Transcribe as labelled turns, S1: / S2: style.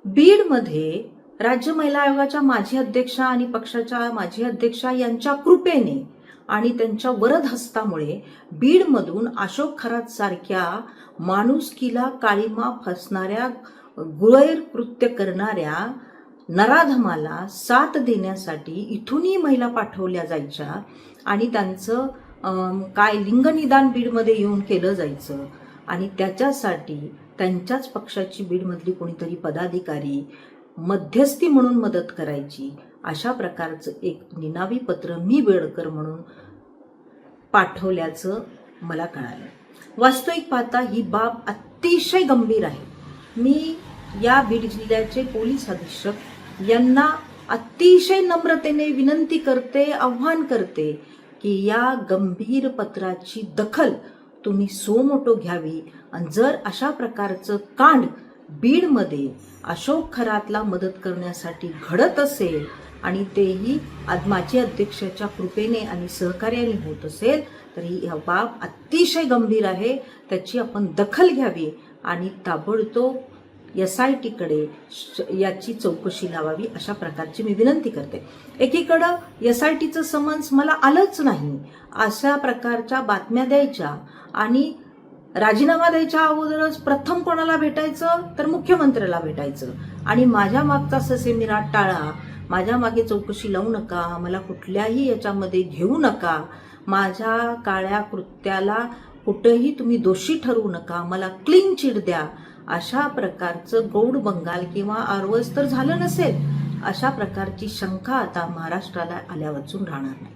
S1: बीडमध्ये राज्य महिला आयोगाच्या माजी अध्यक्षा आणि पक्षाच्या माजी अध्यक्षा यांच्या कृपेने आणि त्यांच्या वरद हस्तामुळे बीडमधून अशोक खरात सारख्या माणुसकीला काळीमा फसणाऱ्या गुळैर कृत्य करणाऱ्या नराधमाला साथ देण्यासाठी इथूनही महिला पाठवल्या जायच्या आणि त्यांचं काय लिंगनिदान बीडमध्ये येऊन केलं जायचं आणि त्याच्यासाठी त्यांच्याच पक्षाची बीडमधली कोणीतरी पदाधिकारी मध्यस्थी म्हणून मदत करायची. अशा प्रकारचं एक निनावी पत्र मी बेडकर म्हणून पाठवल्याचं मला कळालं. वास्तविक पाहता ही बाब अतिशय गंभीर आहे. मी या बीड जिल्ह्याचे पोलीस अधीक्षक यांना अतिशय नम्रतेने विनंती करते, आव्हान करते की या गंभीर पत्राची दखल तुम्ही सोमोटो घ्यावी आणि जर अशा प्रकारचं कांड बीडमध्ये अशोक खरातला मदत करण्यासाठी घडत असेल आणि तेही माजी अध्यक्षाच्या कृपेने आणि सहकार्याने होत असेल तर ही बाब अतिशय गंभीर आहे. त्याची आपण दखल घ्यावी आणि ताबडतोब SITकडे याची चौकशी लावावी अशा प्रकारची मी विनंती करते. एकीकडं SITचं समन्स मला आलंच नाही. अशा प्रकारच्या बातम्या द्यायच्या आणि राजीनामा द्यायच्या अगोदरच प्रथम कोणाला भेटायचं तर मुख्यमंत्र्याला भेटायचं आणि माझ्या मागचा ससेमिरा टाळा, माझ्या मागे चौकशी लावू नका, मला कुठल्याही याच्यामध्ये घेऊ नका, माझ्या काळ्या कृत्याला कुठेही तुम्ही दोषी ठरवू नका, मला क्लीन चिट द्या, अशा प्रकारचं गौड बंगाल किंवा आरवस तर झालं नसेल, अशा प्रकारची शंका आता महाराष्ट्राला आल्यावाचून राहणार नाही.